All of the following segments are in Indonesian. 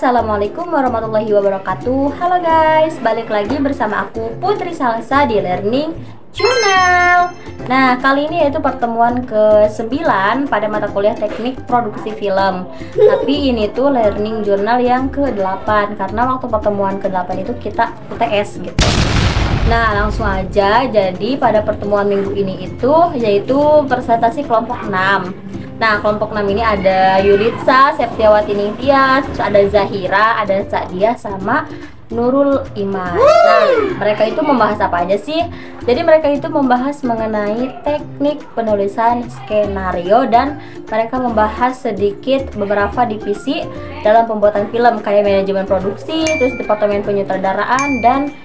Assalamualaikum warahmatullahi wabarakatuh. Halo guys, balik lagi bersama aku Putri Salsa di Learning Journal. Nah, kali ini yaitu pertemuan ke-9 pada mata kuliah teknik produksi film. Tapi ini tuh Learning Journal yang ke-8 karena waktu pertemuan ke-8 itu kita UTS gitu. Nah, langsung aja. Jadi pada pertemuan minggu ini itu yaitu presentasi kelompok 6. Nah, kelompok 6 ini ada Yulitsa, Septiawati Ningtyas, terus ada Zahira, ada Sa'diah, sama Nurul Iman. Nah, mereka itu membahas apa aja sih? Jadi mereka itu membahas mengenai teknik penulisan skenario dan mereka membahas sedikit beberapa divisi dalam pembuatan film kayak manajemen produksi, terus departemen penyutradaraan dan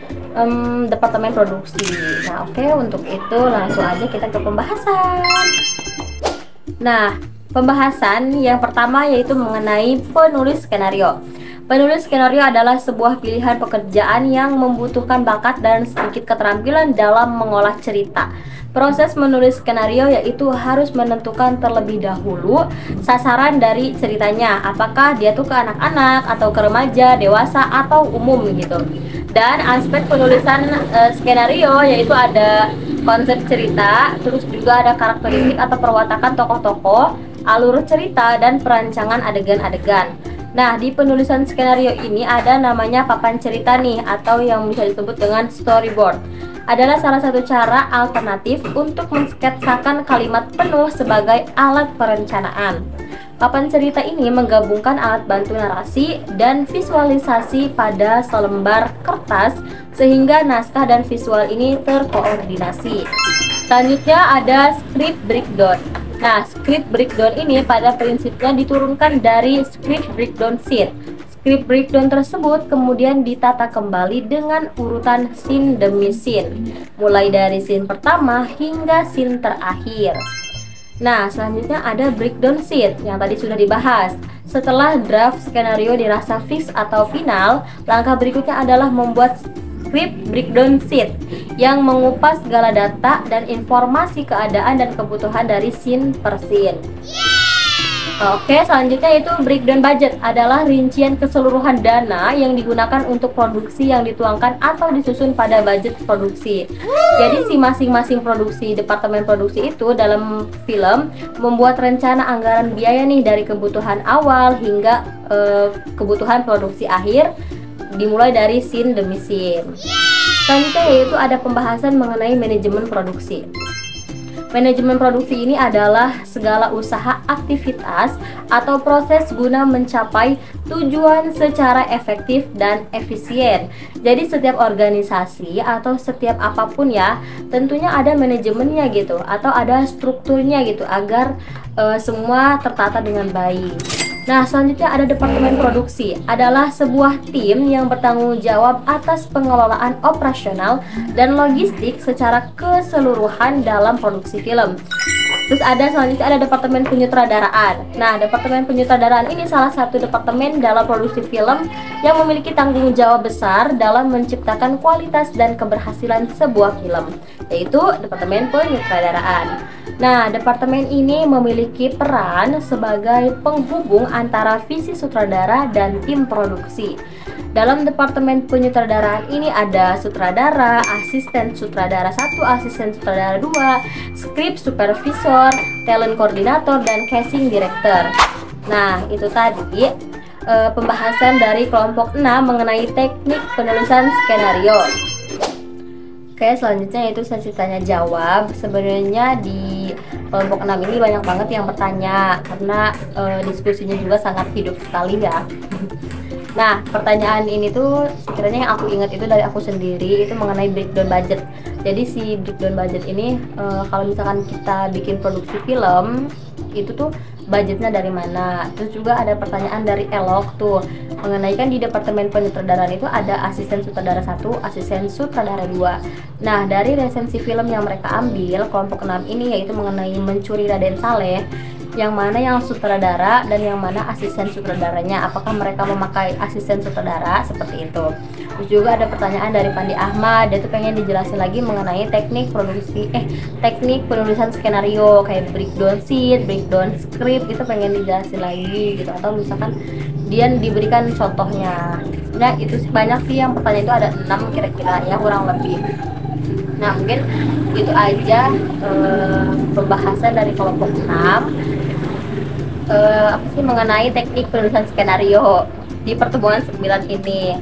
departemen produksi. Nah, oke, untuk itu langsung aja kita ke pembahasan. Nah, pembahasan yang pertama yaitu mengenai penulis skenario. Penulis skenario adalah sebuah pilihan pekerjaan yang membutuhkan bakat dan sedikit keterampilan dalam mengolah cerita. Proses menulis skenario yaitu harus menentukan terlebih dahulu sasaran dari ceritanya. Apakah dia tuh ke anak-anak atau ke remaja, dewasa atau umum gitu. Dan aspek penulisan skenario yaitu ada konsep cerita, terus juga ada karakteristik atau perwatakan tokoh-tokoh, alur cerita, dan perancangan adegan-adegan. Nah, di penulisan skenario ini ada namanya papan cerita nih, atau yang bisa disebut dengan storyboard. Adalah salah satu cara alternatif untuk mensketsakan kalimat penuh sebagai alat perencanaan. Papan cerita ini menggabungkan alat bantu narasi dan visualisasi pada selembar kertas sehingga naskah dan visual ini terkoordinasi. Selanjutnya ada script breakdown. Nah, script breakdown ini pada prinsipnya diturunkan dari script breakdown sheet. Script breakdown tersebut kemudian ditata kembali dengan urutan scene demi scene, mulai dari scene pertama hingga scene terakhir. Nah, selanjutnya ada breakdown sheet yang tadi sudah dibahas. Setelah draft skenario dirasa fix atau final, langkah berikutnya adalah membuat script breakdown sheet yang mengupas segala data dan informasi keadaan dan kebutuhan dari scene per scene. Oke, selanjutnya itu breakdown budget adalah rincian keseluruhan dana yang digunakan untuk produksi yang dituangkan atau disusun pada budget produksi. Jadi si masing-masing produksi, departemen produksi itu dalam film membuat rencana anggaran biaya nih dari kebutuhan awal hingga kebutuhan produksi akhir, dimulai dari scene demi scene. Selanjutnya yaitu ada pembahasan mengenai manajemen produksi. Manajemen produksi ini adalah segala usaha, aktivitas, atau proses guna mencapai tujuan secara efektif dan efisien. Jadi setiap organisasi atau setiap apapun ya, tentunya ada manajemennya gitu, atau ada strukturnya gitu, agar semua tertata dengan baik. Nah, selanjutnya ada departemen produksi. Adalah sebuah tim yang bertanggung jawab atas pengelolaan operasional dan logistik secara keseluruhan dalam produksi film. Terus selanjutnya ada departemen penyutradaraan. Nah, departemen penyutradaraan ini salah satu departemen dalam produksi film yang memiliki tanggung jawab besar dalam menciptakan kualitas dan keberhasilan sebuah film, yaitu departemen penyutradaraan. Nah, departemen ini memiliki peran sebagai penghubung antara visi sutradara dan tim produksi. Dalam departemen penyutradaraan ini ada sutradara, asisten sutradara 1, asisten sutradara 2, skrip supervisor, talent koordinator, dan casting director. Nah, itu tadi pembahasan dari kelompok 6 mengenai teknik penulisan skenario. Oke, selanjutnya itu sesi tanya jawab. Sebenarnya di kelompok 6 ini banyak banget yang bertanya karena diskusinya juga sangat hidup sekali ya. Nah, pertanyaan ini tuh sekiranya yang aku ingat itu dari aku sendiri, itu mengenai breakdown budget. Jadi si breakdown budget ini kalau misalkan kita bikin produksi film itu tuh budgetnya dari mana. Terus juga ada pertanyaan dari Elok tuh mengenai kan di departemen penyutradaraan itu ada asisten sutradara 1, asisten sutradara 2. Nah, dari resensi film yang mereka ambil kelompok 6 ini yaitu mengenai Mencuri Raden Saleh, yang mana yang sutradara dan yang mana asisten sutradaranya, apakah mereka memakai asisten sutradara seperti itu. Terus juga ada pertanyaan dari Pandi Ahmad, dia tuh pengen dijelasin lagi mengenai teknik penulisan skenario kayak breakdown sheet, breakdown script, itu pengen dijelasin lagi gitu, atau misalkan Kemudian diberikan contohnya. Sebenarnya itu banyak sih, yang pertanyaan itu ada 6 kira-kira ya, kurang lebih. Nah mungkin itu aja pembahasan dari kelompok 6 apa sih mengenai teknik penulisan skenario di pertemuan 9 ini.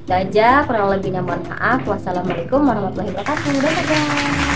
Itu aja, kurang lebihnya mohon maaf. Wassalamualaikum warahmatullahi wabarakatuh. Dadah guys.